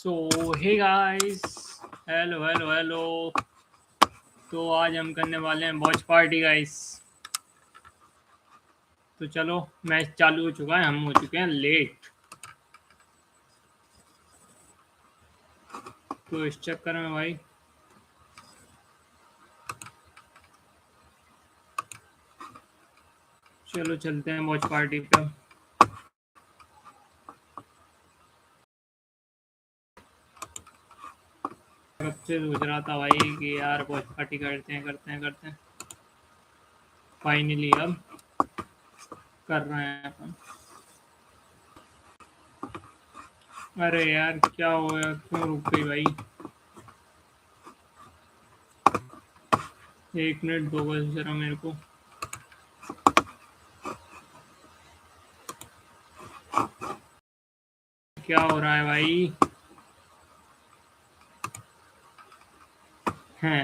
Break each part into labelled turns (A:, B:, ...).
A: सो hey guys, hello. तो आज हम करने वाले हैं वॉच पार्टी गाइस। तो चलो, मैच चालू हो चुका है, हम हो चुके हैं लेट। तो इस चक्कर में भाई चलो चलते हैं वॉच पार्टी पे। कब से सोच रहा था भाई कि यार वॉच पार्टी करते हैं। फाइनली अब कर रहे हैं अपन। अरे यार क्या हो गया, क्यों रुक गई भाई? 1 मिनट दो बस जरा मेरे को। क्या हो रहा है भाई? हैं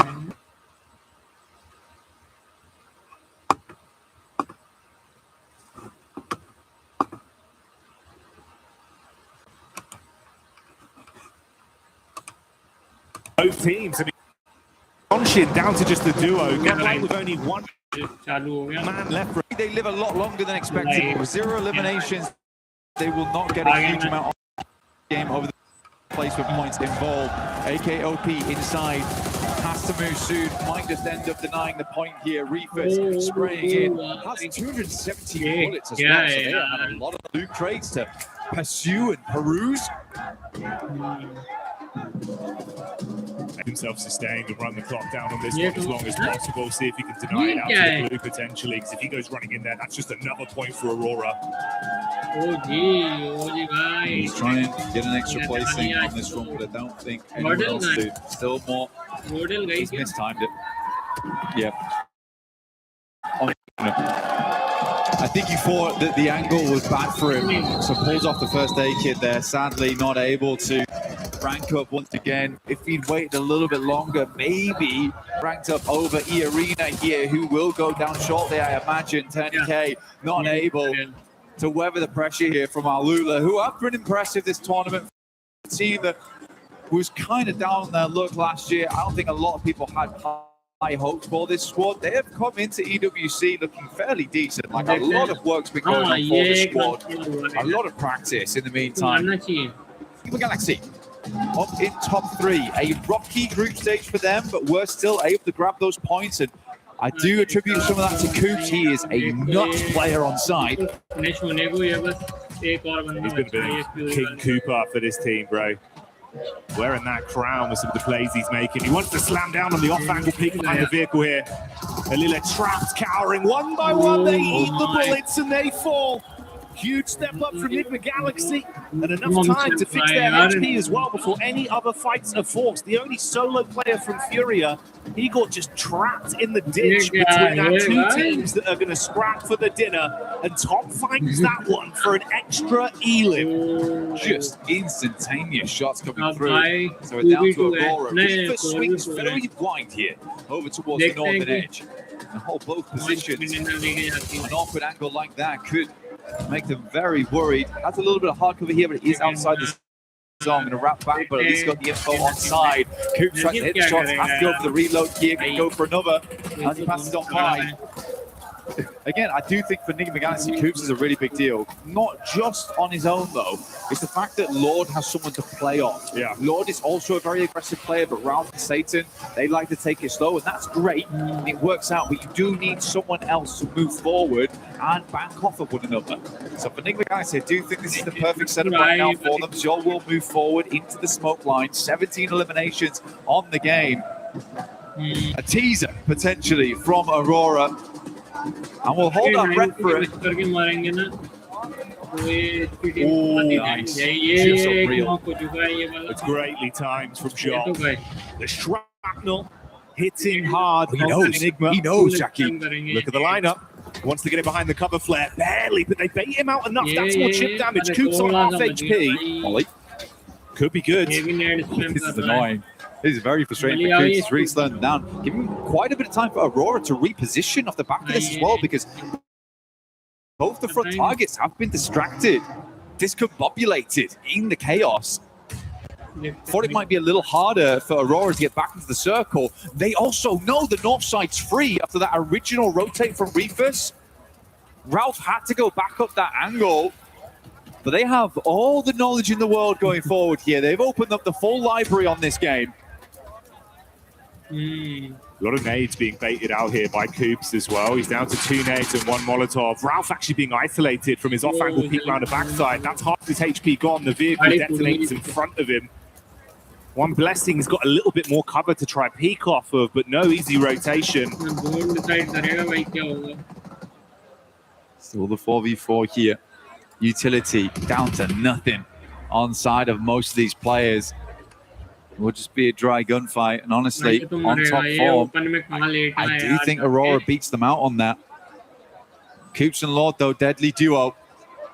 B: Both teams, I mean, launching down to just the duo. Got away with only one
A: चालू हो गया।
C: man left. They live a lot longer than expected. With 0 eliminations, they will not get a huge amount of game over the placement points involved. AKOP inside, has to move soon. Might just end up denying the point here. Reefers spraying in. Has 270 bullets as well, so they have a lot of loot crates to pursue and peruse.
B: himself sustained and run the clock down on this one as long as possible. See if he can deny it out to the blue potentially, because if he goes running in there, that's just another point for Aurora.
C: He's trying to get an extra placing on this one, but I don't think anyone else did. Still more. He's mistimed it. Yeah. I think he thought that the angle was bad for him, so pulls off the first aid kit there. Sadly, not able to rank up once again. If he'd waited a little bit longer, maybe ranked up over E-Arena here, who will go down shortly, I imagine. 10K, not able to weather the pressure here from Alula, who have been impressive this tournament. A team that was kind of down their luck last year. I don't think a lot of people had high hopes for this squad. They have come into EWC looking fairly decent. Like, a lot of work's been going on for the squad. A lot of practice in the meantime. Galaxy up in top 3. A rocky group stage for them, but we're still able to grab those points, and I do attribute some of that to Coops. He is a nuts player on side.
B: He's been a bit of King Cooper for this team, bro. Wearing that crown with some of the plays he's making. He wants to slam down on the off-angle peek behind the vehicle here. Alila trapped, cowering. One by one, they eat the bullets and they fall. Huge step up from Enigma Galaxy, and enough time to fix their HP as well before any other fights are forced. The only solo player from Furia, he got just trapped in the ditch between our two teams that are going to scrap for the dinner, and Tom finds that one for an extra elim.
C: Just instantaneous shots coming through. So we're down to Aurora. Reaper swings very wide here, over towards the northern edge. And hold both positions. An awkward angle like that could make them very worried. Has a little bit of hard cover here, but it is outside the zone. I'm going to wrap back, but at least got the info on side. Coops trying to hit the shots, has to go for the reload here, can go for another, and he passes on by. Again, I do think for Enigma Galaxy, Coops is a really big deal. Not just on his own, though. It's the fact that Lord has someone to play off.
B: Yeah.
C: Lord is also a very aggressive player, but Ralph and Satan, they like to take it slow, and that's great. It works out, but you do need someone else to move forward and back off of one another. So for Enigma Galaxy, I do think this is the perfect setup right now for them. Joel will move forward into the smoke line. 17 eliminations on the game. A teaser, potentially, from Aurora. And we'll hold our breath for it.
B: Oh, nice. Just unreal. It's greatly timed from Joel. The shrapnel hitting hard.
C: He knows.
B: Enigma.
C: He knows, Jackie.
B: Look at the lineup. Wants to get it behind the cover flare. Barely, but they bait him out enough. That's more chip damage. Coops on half HP. Ollie. Could be good.
C: This is annoying. This is very frustrating for Coops. He's really slowing down. Giving quite a bit of time for Aurora to reposition off the back of this as well, because both the front targets have been distracted, discombobulated in the chaos. Thought it might be a little harder for Aurora to get back into the circle. They also know the north side's free after that original rotate from Reefus. Ralph had to go back up that angle, but they have all the knowledge in the world going forward here. They've opened up the full library on this game.
B: A lot of nades being baited out here by Coops as well. He's down to 2 nades and 1 Molotov. Ralph actually being isolated from his off-angle peek round the backside. That's half his HP gone. The vehicle detonates in front of him. One Blessing's got a little bit more cover to try peek off of, but no easy rotation.
C: Still the 4v4 here. Utility down to nothing on side of most of these players. It will just be a dry gunfight, and honestly, on top form, I do think Aurora beats them out on that. Coops and Lord, though, deadly duo.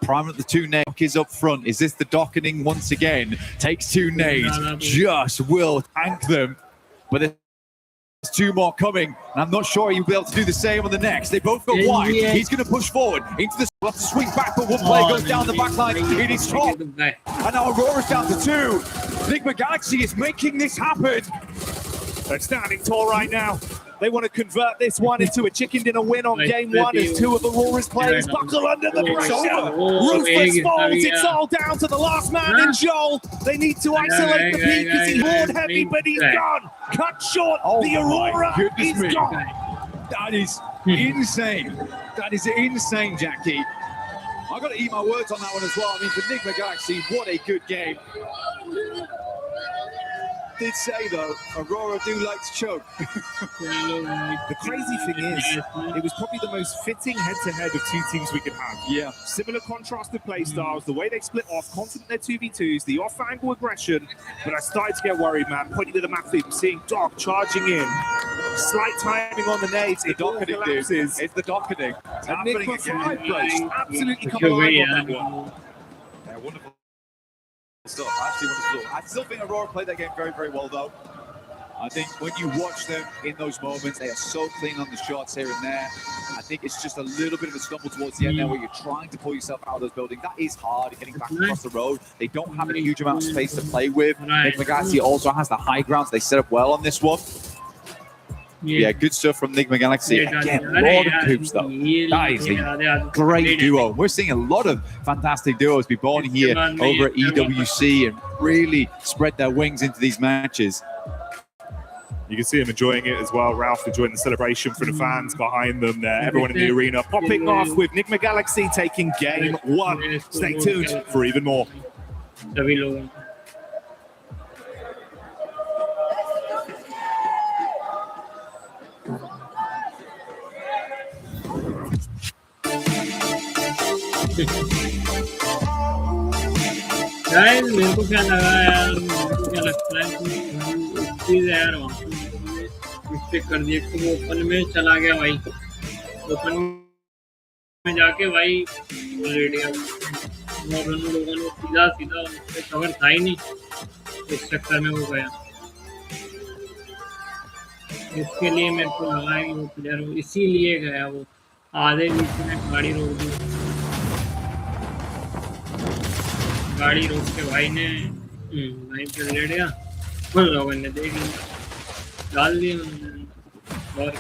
C: Prime at the 2 nades is up front. Is this the docketing once again? Takes 2 nades, just will tank them. But there's 2 more coming, and I'm not sure he'll be able to do the same on the next. They both go wide. He's going to push forward into the swing back, but one player goes down the back line. It is top. And now Aurora's down to 2. Enigma Galaxy is making this happen.
B: They're standing tall right now. They want to convert this one into a chicken dinner win on game 1 as 2 of Aurora's players buckle under the pressure. Ruthless falls. It's all down to the last man in Joel. They need to isolate the peak because he's board heavy, but he's gone. Cut short. The Aurora is gone.
C: That is insane. That is insane, Jackie. I've got to eat my words on that one as well. I mean, for Enigma Galaxy, what a good game. Did say though, Aurora do like to choke.
B: The crazy thing is, it was probably the most fitting head-to-head of 2 teams we could have.
C: Yeah.
B: Similar contrasted play styles, the way they split off, confident their 2v2s, the off-angle aggression. But I started to get worried, man. Pointing to the map, seeing Doc charging in. Slight timing on the nades. It
C: docketing, dude. It's the docketing. It's happening again.
B: Absolutely come alive on that one.
C: Yeah, wonderful. I still think Aurora played that game very, very well, though. I think when you watch them in those moments, they are so clean on the shots here and there. I think it's just a little bit of a stumble towards the end there where you're trying to pull yourself out of those buildings. That is hard, getting back across the road. They don't have a huge amount of space to play with. Enigma Galaxy also has the high ground, so they set up well on this one. Yeah, good stuff from Enigma Galaxy. Again, Lord and Coops, though. That is a great duo. We're seeing a lot of fantastic duos be born here over at EWC and really spread their wings into these matches.
B: You can see him enjoying it as well. Ralph enjoying the celebration for the fans behind them there. Everyone in the arena popping off with Enigma Galaxy taking game 1. Stay tuned for even more.
A: Guys मेरे को क्या लगा यार, मेरे को क्या लगता है चीज है यार, मिस्टेक कर दिए तो वो ओपन में चला गया भाई, ओपन में जाके भाई ऑलरेडी और उन लोगों ने सीधा सीधा उससे कवर था ही नहीं, इस चक्कर में वो गया। इसके लिए मेरे को लगा कि वो प्लेयर इसीलिए गया, वो आधे बीच में गाड़ी रोक दी, गाड़ी रोक के भाई ने भाई पे ले लिया, उन लोगों ने देख लिया, डाल दिया और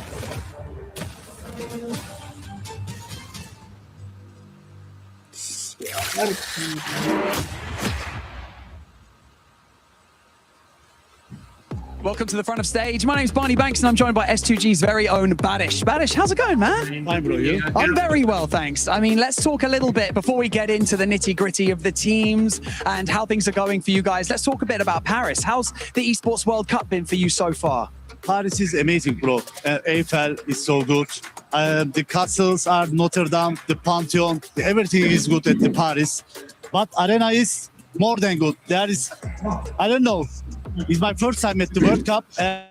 D: Welcome to the front of stage. My name's Barney Banks and I'm joined by S2G's very own Badish. Badish, how's it going, man?
E: Fine, bro. You?
D: I'm very well, thanks. I mean, let's talk a little bit before we get into the nitty-gritty of the teams and how things are going for you guys. Let's talk a bit about Paris. How's the Esports World Cup been for you so far?
E: Paris is amazing, bro. Eiffel is so good. The castles are Notre Dame, the Pantheon. Everything is good at the Paris. But Arena is more than good. There is, I don't know. It's my first time at the World Cup and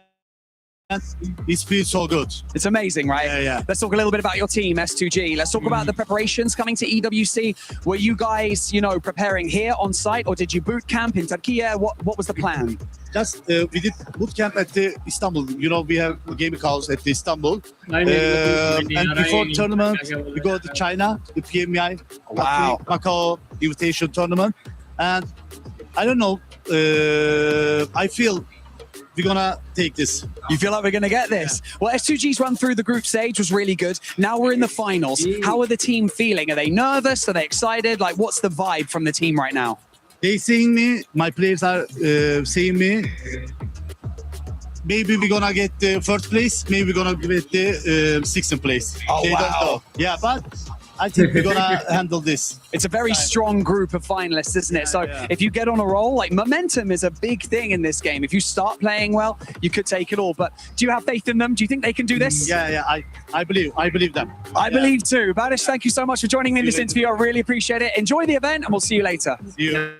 E: it feels so good.
D: It's amazing, right?
E: Yeah.
D: Let's talk a little bit about your team, S2G. Let's talk about the preparations coming to EWC. Were you guys, preparing here on site, or did you boot camp in Turkey? What was the plan?
E: Just we did boot camp at the Istanbul. We have a gaming house at the Istanbul. And before tournament, we go to China, the Pmwc,
D: Wow.
E: Macau invitation tournament, and I don't know. I feel we're gonna take this.
D: You feel like we're going to get this? Well, S2G's run through the group stage was really good. Now we're in the finals. How are the team feeling? Are they nervous? Are they excited? Like, what's the vibe from the team right now?
E: They seeing me. My players are seeing me. Maybe we're gonna get the first place. Maybe we're gonna get the sixth place.
D: Oh,
E: They
D: wow.
E: don't know. Yeah, but I think we're gonna handle this.
D: It's a very strong group of finalists, isn't it? So if you get on a roll, like momentum is a big thing in this game. If you start playing well, you could take it all. But do you have faith in them? Do you think they can do this?
E: Yeah. I believe them.
D: I believe too. Badish, thank you so much for joining me in this interview. I really appreciate it. Enjoy the event and we'll see you later.
E: See you.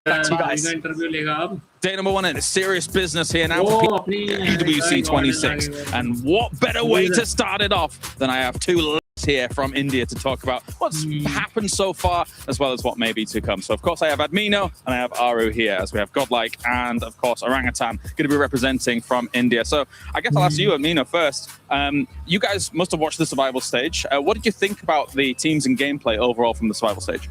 D: Back to you guys.
A: Interview लेगा अब
F: Day number 1 in serious business here now.
A: वो
F: for
A: अपनी
F: Pmwc 26. And what better way to start it off than I have two lads here from India to talk about what's happened so far as well as what may be to come. So of course I have Admino and I have Aru here, as we have Godlike and of course Orangutan going to be representing from India. So I guess I'll ask you, Admino, first. You guys must have watched the survival stage. What did you think about the teams and gameplay overall from the survival stage?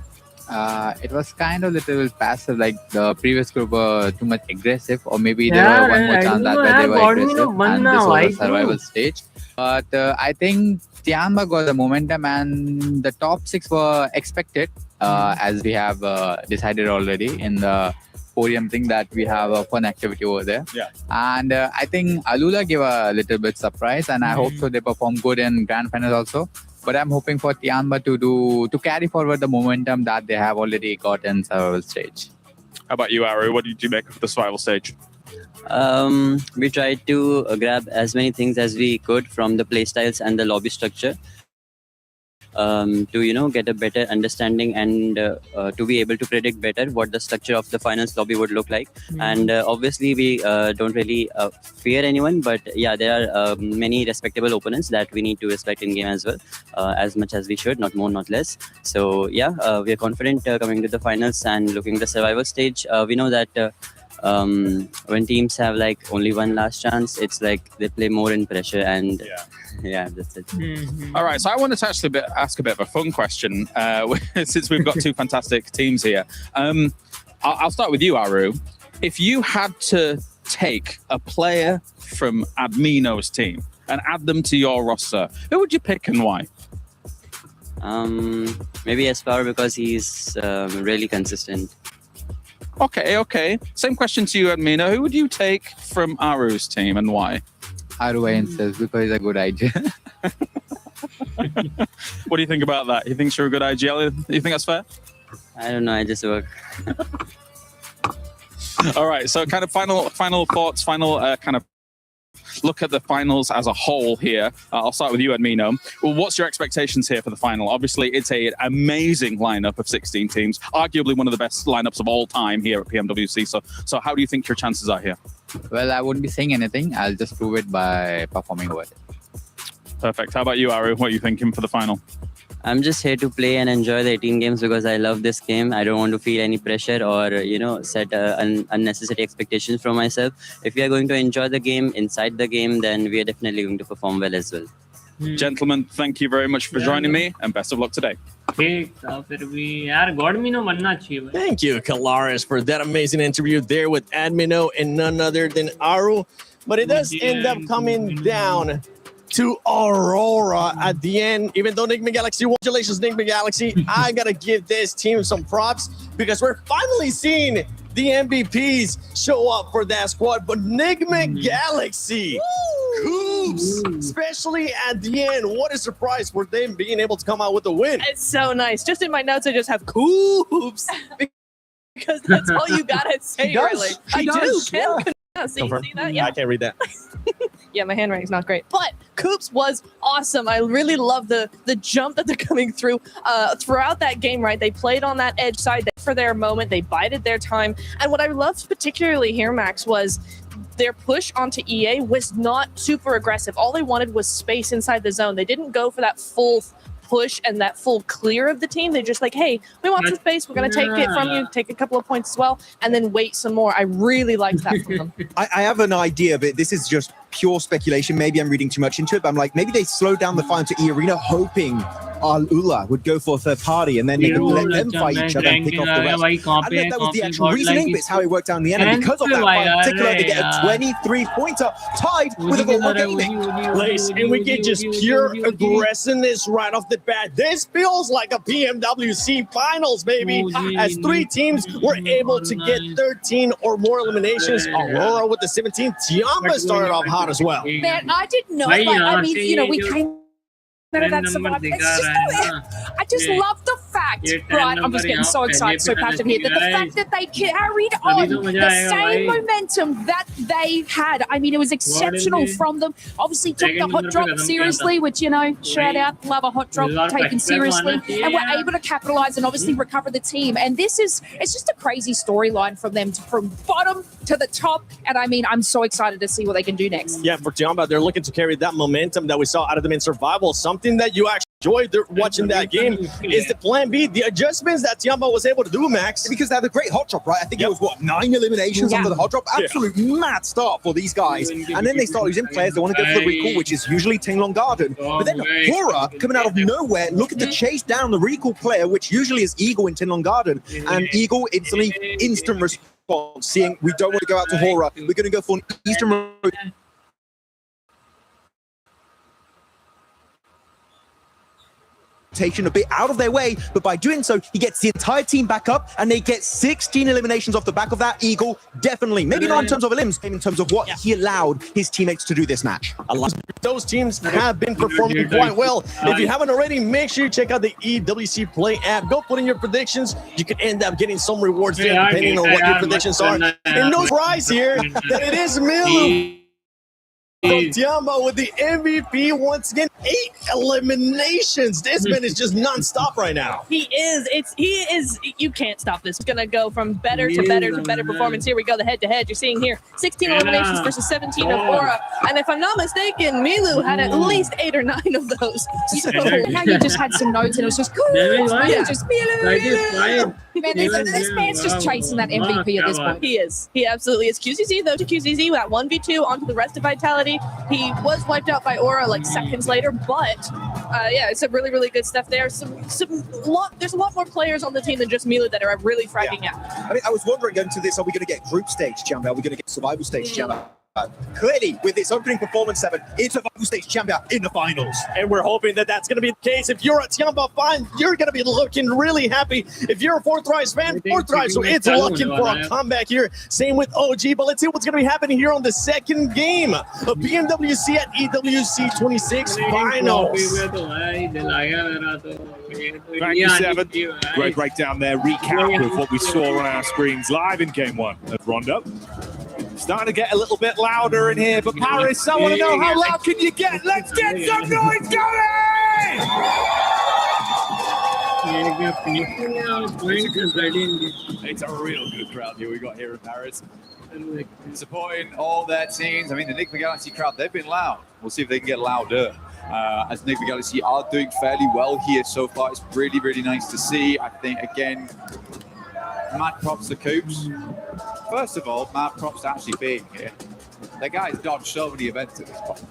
G: It was kind of little passive, like the previous group were too much aggressive, or maybe there were one more chance that where they were aggressive, and this was a survival stage. But I think Tianma got the momentum, and the top 6 were expected, as we have decided already in the podium thing that we have a fun activity over there.
F: Yeah.
G: And I think Alula gave a little bit surprise, and I hope so they perform good in grand finals also. But I'm hoping for Tianma to carry forward the momentum that they have already got in survival stage.
F: How about you, Aru? What did you make of the survival stage?
H: We tried to grab as many things as we could from the playstyles and the lobby structure to get a better understanding and to be able to predict better what the structure of the finals lobby would look like. And obviously we don't really fear anyone, but yeah, there are many respectable opponents that we need to respect in game as well, as much as we should, not more not less. So yeah, we are confident coming to the finals and looking at the survival stage. We know that when teams have like only one last chance, it's like they play more in pressure, and yeah, that's it.
F: All right, so I wanted to actually ask a bit of a fun question since we've got two fantastic teams here. I'll start with you, Aru. If you had to take a player from Admino's team and add them to your roster, who would you pick and why?
H: Maybe Espoir, because he's really consistent.
F: Okay. Same question to you, Admino. Who would you take from Aru's team and why?
G: Aru himself, because it's a good idea.
F: What do you think about that? You think you're a good IGL? You think that's fair?
H: I don't know, I just work.
F: All right, so kind of final thoughts, kind of look at the finals as a whole here. I'll start with you, Admino. Well, what's your expectations here for the final? Obviously, it's an amazing lineup of 16 teams, arguably one of the best lineups of all time here at Pmwc. So how do you think your chances are here?
G: Well, I wouldn't be saying anything. I'll just prove it by performing well.
F: Perfect. How about you, Aru? What are you thinking for the final?
H: I'm just here to play and enjoy the 18 games because I love this game. I don't want to feel any pressure or, set unnecessary expectations from myself. If we are going to enjoy the game, inside the game, then we are definitely going to perform well as well.
F: Gentlemen, thank you very much for joining me and best of luck today.
A: ठीक था फिर भी यार गॉडमिनो बनना चाहिए भाई.
I: Thank you, Kalaris, for that amazing interview there with Admino and none other than Aru. But it does end up coming down to Aurora at the end. Even though Enigma Galaxy, congratulations, Enigma Galaxy. I gotta give this team some props because we're finally seeing the MVPs show up for that squad. But Enigma Galaxy, Coops, especially at the end, what a surprise for them being able to come out with a win.
J: It's so nice. Just in my notes, I just have Coops because that's all you gotta say, really. I do. See that? Yeah.
I: I can't read that.
J: Yeah, my handwriting's not great. But Coops was awesome. I really love the jump that they're coming through throughout that game, right? They played on that edge side for their moment. They bided their time. And what I loved particularly here, Max, was their push onto EA was not super aggressive. All they wanted was space inside the zone. They didn't go for that full push and that full clear of the team. They're just like, hey, we want some space. We're going to take it from you, take a couple of points as well, and then wait some more. I really liked that from them.
K: I have an idea, but this is just pure speculation. Maybe I'm reading too much into it, but I'm like, maybe they slowed down the final to E-Arena, hoping Ula would go for a third party, and then they could let them fight each other and pick off the rest. I don't know if that was the actual reasoning, but it's how it worked out in the end. And because of that fight in particular, they get a 23-pointer tied with a goal more gaming.
I: And we get just pure aggressiveness right off the bat. This feels like a PMWC finals, baby, as 3 teams were able to get 13 or more eliminations. Aurora with the 17th. Tiamba started off hot as well.
L: Man, I didn't know. Like, I mean, you know, we came out of that survival. It's just, I just love the fact, right? I'm just getting so excited, so passionate here, that the fact that they carried on the same momentum that they had. I mean, it was exceptional from them. Obviously, took the hot drop seriously, which, you know, shout out, love a hot drop taken seriously, and were able to capitalize and obviously recover the team. And this is, it's just a crazy storyline from them, from bottom to the top. And I mean, I'm so excited to see what they can do next.
I: Yeah, for Tiamba, they're looking to carry that momentum that we saw out of them in survival. Something that you actually enjoyed watching that game is the plan B, the adjustments that Tiamba was able to do, Max.
K: Because they had a great hot drop, right? I think it was, what, 9 eliminations after the hot drop? Absolute mad start for these guys. And then they start losing players. They want to go for the recall, which is usually Tinglong Garden. But then Hora, coming out of nowhere, looking to chase down the recall player, which usually is Eagle in Tinglong Garden. And Eagle instantly, instant response, seeing we don't want to go out to Hora. We're going to go for an Eastern road. A bit out of their way, but by doing so, he gets the entire team back up, and they get 16 eliminations off the back of that. Eagle, definitely, maybe not in terms of elims, in terms of what he allowed his teammates to do this match.
I: Those teams have been performing quite well. If you haven't already, make sure you check out the EWC Play app. Go put in your predictions. You could end up getting some rewards there, depending on what your predictions are. And no surprise here that it is Milu. Tiamba with the MVP once again. 8 eliminations. This man is just non-stop right now.
J: He is. You can't stop this. It's gonna go from better to better to better performance. Here we go, the head-to-head. You're seeing here 16 eliminations versus 17 of Aura. And if I'm not mistaken, Milu had at least 8 or 9 of those. So
L: now you just had some notes and it was just cool. Yeah, just Milu. Man, this man's just chasing that MVP at this point.
J: He is. He absolutely is. QZZ, though, to QZZ, that 1v2 onto the rest of Vitality. He was wiped out by Aura like seconds later, but yeah, it's a really, really good stuff there. There's a lot more players on the team than just Milu that are really fragging out.
K: I mean, I was wondering going to this, are we going to get group stage champion? Are we going to get survival stage champion? Clearly, with its opening performance 7, it's a survival stage champion in the finals.
I: And we're hoping that that's going to be the case. If you're a Tiamba fan, you're going to be looking really happy. If you're a Fourth Rise fan, Fourth Rise, so it's looking for a comeback here. Same with OG, but let's see what's going to be happening here on the second game of PMWC at EWC 26 finals.
B: Thank you, Seven. Great breakdown there. Recap of what we saw on our screens live in Game 1 of Rondo. Starting to get a little bit louder in here, but Paris, I want to know, how loud can you get? Let's get some noise going!
C: It's a real good crowd here we got here in Paris. Supporting all their teams. I mean, the Enigma Galaxy crowd, they've been loud. We'll see if they can get louder. As Enigma Galaxy are doing fairly well here so far. It's really, really nice to see. I think, again, mad props to Coops. First of all, mad props to actually being here. The guy's dodged so many events at this point.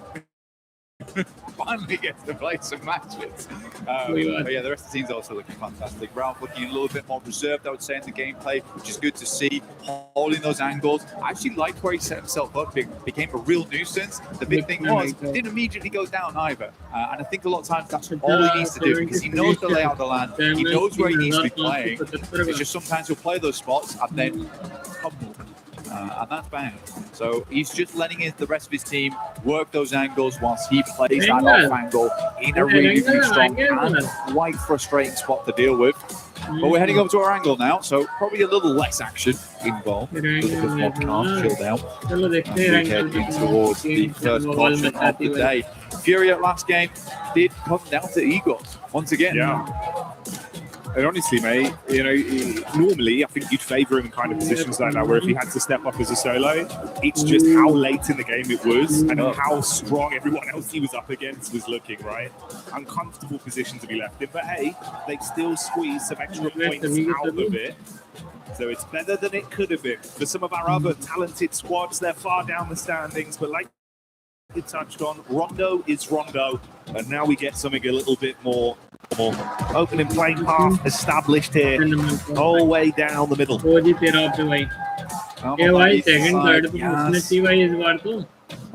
C: Finally gets to play some matches. But yeah, the rest of the team's also looking fantastic. Ralph looking a little bit more reserved, I would say, in the gameplay, which is good to see. Holding those angles. I actually liked where he set himself up. It became a real nuisance. The big thing was, he didn't immediately go down either. And I think a lot of times that's all he needs to do, because he knows the layout of the land. He knows where he needs to be playing. It's just sometimes he'll play those spots and then humble. And that's bad. So he's just letting the rest of his team work those angles whilst he plays that off angle in a really, really strong and quite frustrating spot to deal with. But we're heading over to our angle now, so probably a little less action involved. A little bit more calm, chilled out. And we head in towards the first portion of the day. Fury at last game did come down to Igor once again.
B: Yeah. And honestly, mate, you know, normally I think you'd favour him in kind of positions like that, where if he had to step up as a solo, it's just how late in the game it was and how strong everyone else he was up against was looking, right? Uncomfortable position to be left in, but hey, they still squeeze some extra points out of it. So it's better than it could have been. For some of our other talented squads, they're far down the standings, but like we touched on, Rondo is Rondo, and now we get something a little bit more optimal. Opening playing path established here, all the way down the middle.
A: वो जी तेरा पे भाई ये भाई second third पे उसने सी भाई इस बार तो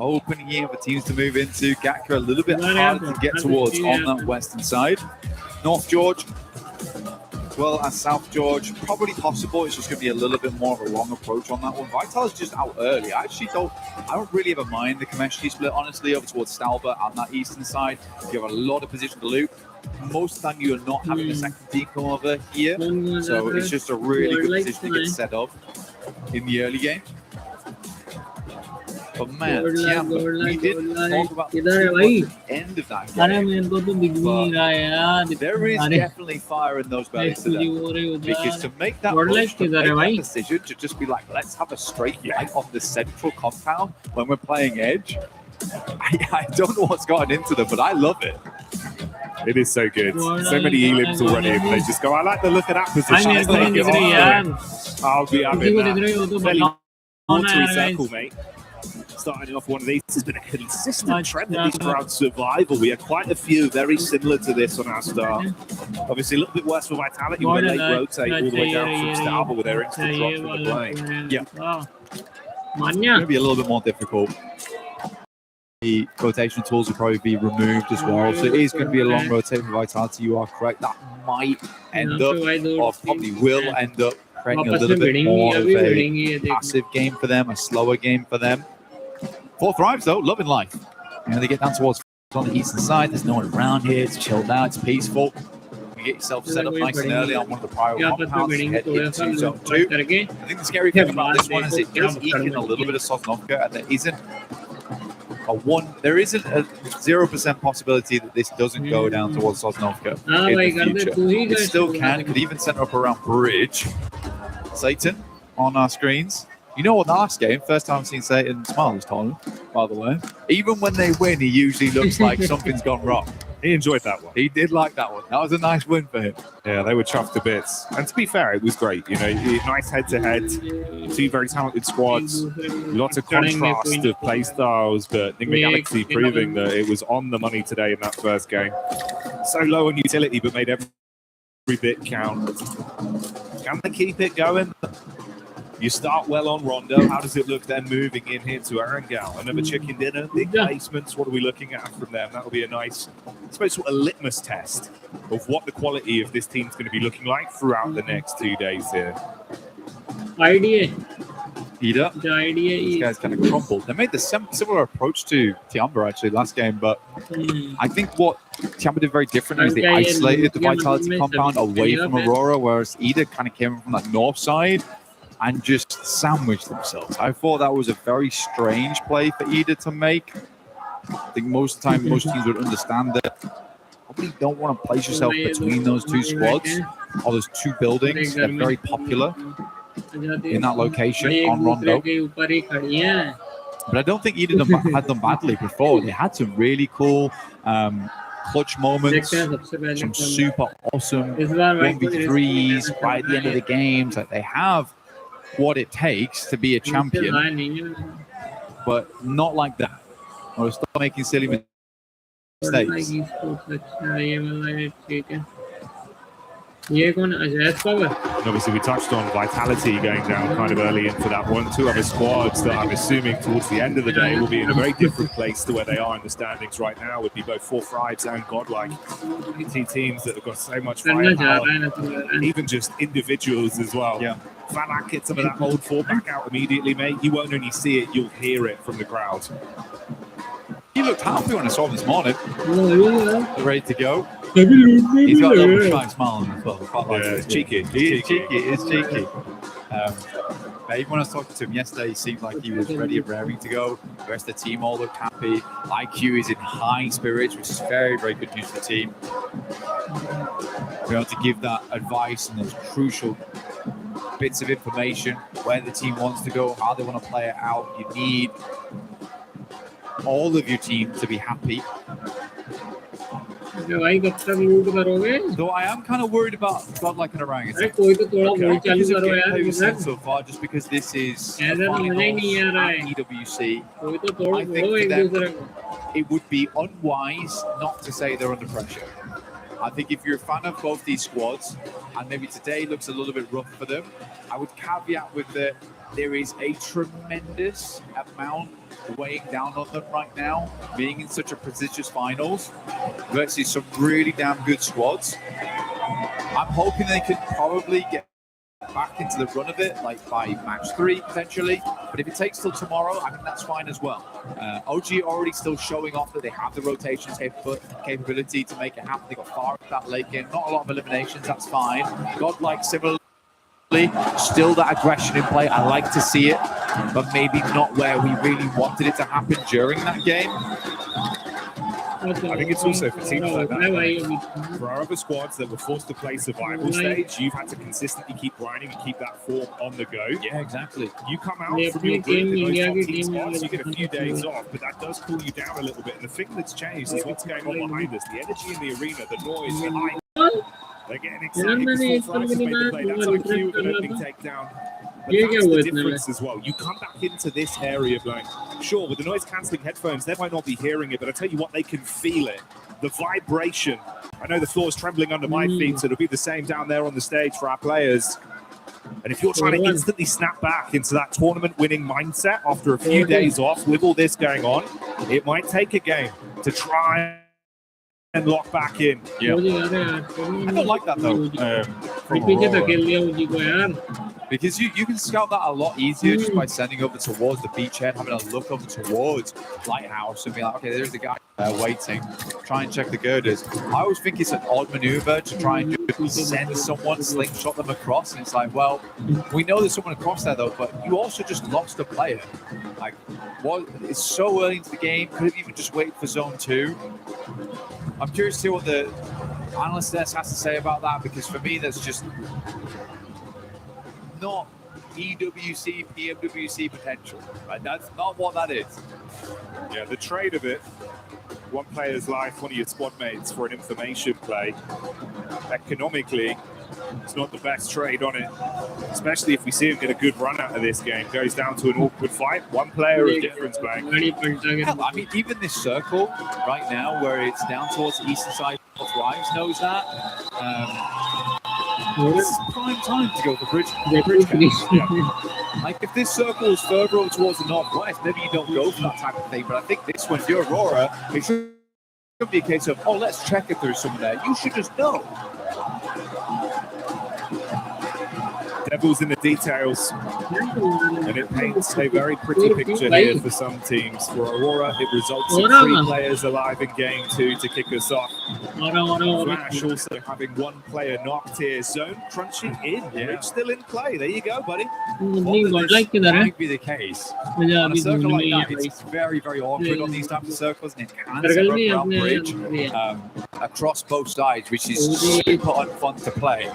C: opening here for teams to move into. Gakko a little bit harder to get towards on that western side. North George, as well as South George, probably possible. It's just going to be a little bit more of a long approach on that one. Vital is just out early. I don't really ever mind the Kameshki split, honestly, over towards Stalbert on that eastern side. You have a lot of position to loop. Most of the time, you are not having a second team come over here. So it's just a really good position to get set up in the early game. But man, we didn't talk about the end of that game. But there is definitely fire in those bellies today. Because to make that push, to make that decision to just be like, let's have a straight fight on the central compound when we're playing Edge, I don't know what's gotten into them, but I love it.
B: It is so good. So many elims already, and they just go, I like the look of that position. Let's take it on. I'll be having that. Fairly watery circle, mate. Starting off one of these has been a consistent trend in these crowd survival. We had quite a few very similar to this on our start. Obviously, a little bit worse for Vitality with a late rotate all the way down from Stalbert with their instant drop from the plane.
C: Yeah. It's going to be a little bit more difficult. The rotational tools will probably be removed as well. So it is going to be a long rotate for Vitality. You are correct. That might end up, or probably will end up, creating a little bit more of a passive game for them, a slower game for them. 4 Thrives, though, loving life. You know, they get down towards on the eastern side. There's no one around here. It's chilled out. It's peaceful. You get yourself set up nice and early on one of the private compounds to head into Zone 2. I think the scary thing about this one is it does eke in a little bit of Sosnovka, and there isn't a 0% possibility that this doesn't go down towards Sosnovka in the future. It still can. It could even center up around Bridge. Satan on our screens. You know what, the last game, first time I've seen Satan smile this tournament, by the way. Even when they win, he usually looks like something's gone wrong.
B: He enjoyed that one.
C: He did like that one. That was a nice win for him.
B: Yeah, they were chuffed to bits. And to be fair, it was great. You know, nice head-to-head, 2 very talented squads, lots of contrast of play styles, but Nigma Galaxy proving that it was on the money today in that first game. So low on utility, but made every bit count. Can they keep it going? You start well on Rondo. How does it look then moving in here to Arangel? Another chicken dinner, big placements. What are we looking at from them? That'll be a nice, I suppose, a litmus test of what the quality of this team's going to be looking like throughout the next 2 days here.
A: IDA.
C: Ida.
A: The IDA.
C: These guys kind of crumbled. They made the similar approach to Tiamba actually last game, but I think what Tiamba did very differently is they isolated the Vitality compound away from Aurora, whereas Ida kind of came from that north side and just sandwiched themselves. I thought that was a very strange play for Ida to make. I think most of the time, most teams would understand that probably don't want to place yourself between those 2 squads or those 2 buildings. They're very popular in that location on Rondo. But I don't think Ida had them badly before. They had some really cool clutch moments, some super awesome 1v3s right at the end of the games. Like, they have what it takes to be a champion, but not like that. Or stop making silly mistakes.
B: And obviously we touched on Vitality going down kind of early into that one. 2 other squads that I'm assuming towards the end of the day will be in a very different place to where they are in the standings right now, would be both 4 Thrives and Godlike. 2 teams that have got so much firepower, even just individuals as well.
C: Yeah.
B: Flanak, get some of that old 4 back out immediately, mate. You won't only see it, you'll hear it from the crowd.
C: He looked happy when I saw him this morning. Ready to go. He's got a little shy smile on him as well.
B: Yeah, it's cheeky.
C: It's cheeky. But even when I was talking to him yesterday, he seemed like he was ready and raring to go. The rest of the team all looked happy. IQ is in high spirits, which is very, very good news for the team. We're able to give that advice and those crucial bits of information, where the team wants to go, how they want to play it out. You need all of your team to be happy.
A: Though I
C: am kind of worried about Godlike and Orangutan. So far, just because this is Pmwc, I think for them, it would be unwise not to say they're under pressure. I think if you're a fan of both these squads, and maybe today looks a little bit rough for them, I would caveat with that there is a tremendous amount weighing down on them right now, being in such a prestigious finals versus some really damn good squads. I'm hoping they can probably get back into the run of it, like by match 3 potentially. But if it takes till tomorrow, I think that's fine as well. OG already still showing off that they have the rotation capability to make it happen. They got far with that late game. Not a lot of eliminations, that's fine. Godlike similarly, still that aggression in play. I like to see it, but maybe not where we really wanted it to happen during that game.
B: I think it's also for teams like that. For our other squads that were forced to play survival stage, you've had to consistently keep grinding and keep that form on the go.
C: Yeah, exactly.
B: You come out from your group in those top team spots, you get a few days off, but that does cool you down a little bit. And the thing that's changed is what's going on behind us. The energy in the arena, the noise, the hype. They're getting excited. That's on cue of an opening takedown. But that's the difference as well. You come back into this area going, sure, with the noise-cancelling headphones, they might not be hearing it, but I tell you what, they can feel it. The vibration. I know the floor's trembling under my feet, so it'll be the same down there on the stage for our players. And if you're trying to instantly snap back into that tournament-winning mindset after a few days off with all this going on, it might take a game to try and lock back in.
C: Yeah. I don't like that though. Because you can scout that a lot easier just by sending over towards the beachhead, having a look over towards Lighthouse and be like, okay, there's the guy waiting. Try and check the girders. I always think it's an odd maneuver to try and just send someone, slingshot them across. And it's like, well, we know there's someone across there though, but you also just lost a player. Like, what? It's so early into the game. Could have even just waited for zone 2. I'm curious to see what the analyst desk has to say about that, because for me, that's just not EWC, Pmwc potential. Right? That's not what that is.
B: Yeah, the trade of it, one player's life, one of your squad mates for an information play, economically, it's not the best trade on it, especially if we see him get a good run out of this game. Goes down to an awkward fight, one player of difference, bang.
C: Hell, I mean, even this circle right now, where it's down towards the eastern side, Rives knows that. It's prime time to go for bridge yeah. Like, if this circle is further over towards the northwest, maybe you don't go for that type of thing. But I think this one, your Aurora, it should be a case of, oh, let's check if there's someone there. You should just know.
B: Devil's in the details, and it paints a very pretty picture here for some teams. For Aurora, it results in 3 players alive in game 2 to kick us off. Flash also having 1 player knocked here. Zone crunching in. Ridge still in play. There you go, buddy.
C: That might be the case. On a circle like that, it's very, very awkward on these types of circles, and it can set up around bridge across both sides, which is super unfun to play.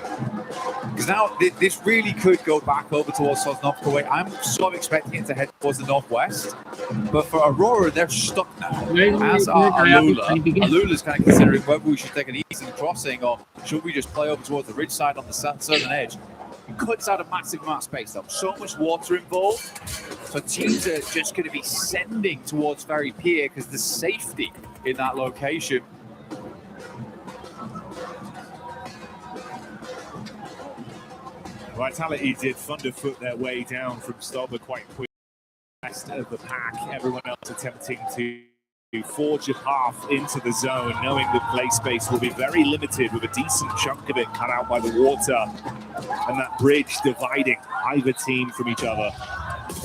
C: Because now this really could go back over towards Sosnovka way. I'm sort of expecting it to head towards the northwest, but for Aurora, they're stuck now. As are Alula. Alula's kind of considering whether we should take an eastern crossing or should we just play over towards the ridge side on the southern edge. It cuts out a massive amount of space though. So much water involved. So teams are just going to be sending towards Ferry Pier because there's safety in that location.
B: Vitality did thunderfoot their way down from Stolber quite quick. Rest of the pack, everyone else attempting to forge a path into the zone, knowing that play space will be very limited with a decent chunk of it cut out by the water and that bridge dividing either team from each other.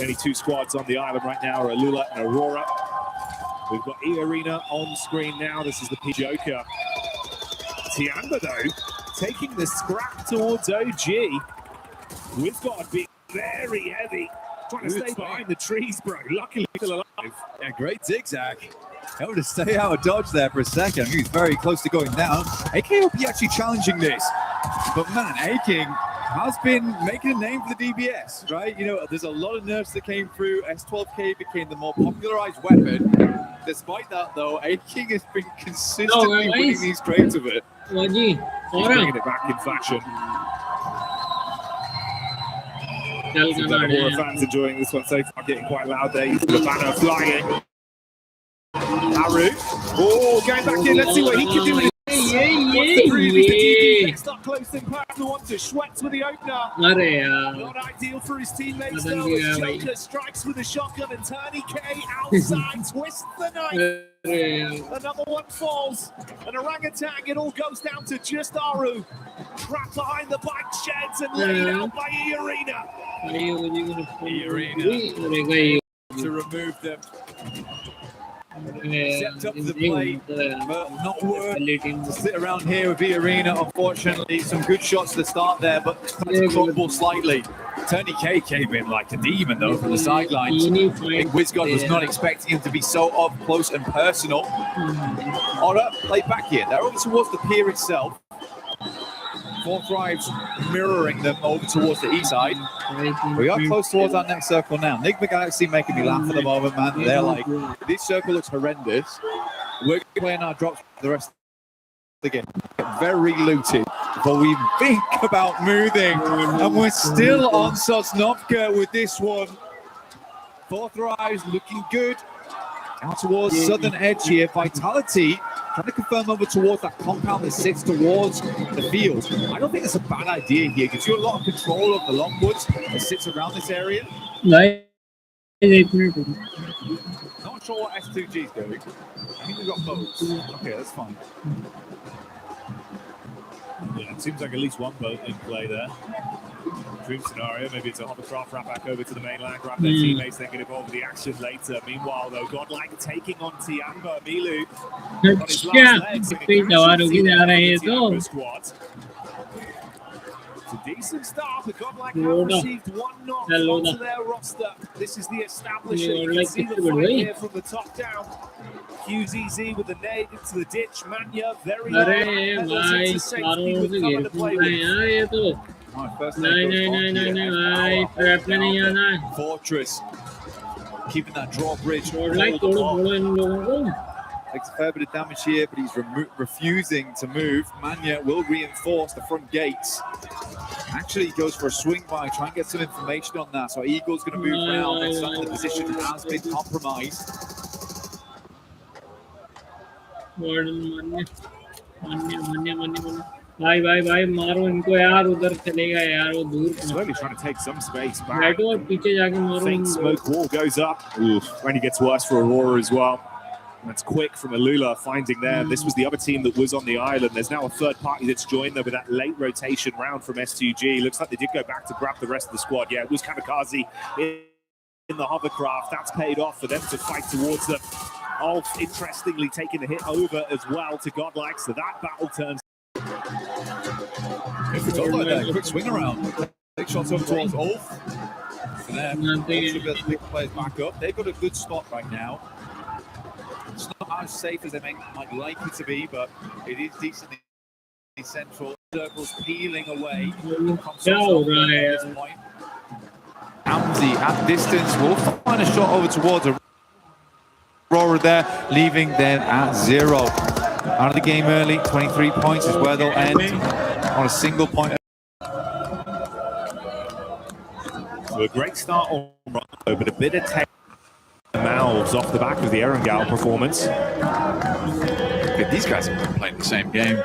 B: Only 2 squads on the island right now are Alula and Aurora. We've got E-Arena on screen now. This is the P-Joker. Tiamba, though, taking the scrap towards OG. We've got to be very heavy. Trying to stay behind the trees, bro. Luckily, still alive.
C: Yeah, great zigzag. Able to stay out of dodge there for a second. He was very close to going down. AK will be actually challenging this. But man, Aking has been making a name for the DBS, right? You know, there's a lot of nerfs that came through. S12K became the more popularized weapon. Despite that, though, Aking has been consistently winning these trades of it.
B: He's bringing it back in fashion. Aurora fans enjoying this one so far, getting quite loud there. The banner flying. Haru. Oh, going back in. Let's see what he can do with it. Next up close and personal on to Schweitz with the opener. Not ideal for his teammates though. Joker strikes with a shotgun and Turney K outside twists the knife. Another one falls. An orangutan, it all goes down to just Aru. Trapped behind the bike sheds and laid out by Arena. To remove them. Stepped up to the plate, but not worth to sit around here with the Arena. Unfortunately, some good shots to start there, but crumble slightly. Turney K came in like a demon though from the sidelines. I think Wizgod was not expecting him to be so up close and personal. Aura played back here. They're over towards the pier itself. Four Thrives mirroring them over towards the east side. We are close towards our next circle now. Enigma Galaxy making me laugh at the moment, man. They're like, this circle looks horrendous. We're playing our drops for the rest of the game. Very looted, but we think about moving. And we're still on Sosnovka with this one. Four Thrives looking good. Out towards southern edge here. Vitality trying to confirm over towards that compound that sits towards the field. I don't think that's a bad idea here. Gives you a lot of control of the longwoods that sits around this area. Not sure what S2G is doing. I think we've got boats. Okay, that's fine. Yeah, it seems like at least one boat in play there. Dream scenario, maybe it's a hovercraft right back over to the mainland, grab their teammates, they get involved with the action later. Meanwhile, though, Godlike taking on Tiamba, Milu on his last legs. It's a decent start, but Godlike have received one knock onto their roster. This is the establisher. You can see the fight here from the top down. QZZ with the nade into the ditch. Manya very low. Fortress keeping that drawbridge. Takes a fair bit of damage here, but he's refusing to move. Manya will reinforce the front gates. Actually, he goes for a swing by, try and get some information on that. So Eagle's going to move around, and suddenly the position has been compromised.
A: भाई मारो इनको यार उधर चलेगा यार वो दूर
B: slowly trying to take some space back. Faint smoke wall goes up. When he gets worse for Aurora as well. That's quick from Alula finding them. This was the other team that was on the island. There's now a third party that's joined them with that late rotation round from S2G. Looks like they did go back to grab the rest of the squad. Yeah, it was Kamikaze in the hovercraft. That's paid off for them to fight towards them. Ulf, interestingly, taking the hit over as well to Godlike. So that battle turns.
C: If it's like that, quick swing around. Big shots over towards Ulf. And then Ulf should be able to pick the players back up. They've got a good spot right now. It's not as safe as they might like it to be, but it is decently central. Circles peeling away from at this point. Amzi at distance will find a shot over towards Aurora there, leaving them at 0. Out of the game early, 23 points is where they'll end on a single point.
B: So a great start on Rondo, but a bit of tech mouths off the back of the Erangel performance.
C: These guys have been playing the same game.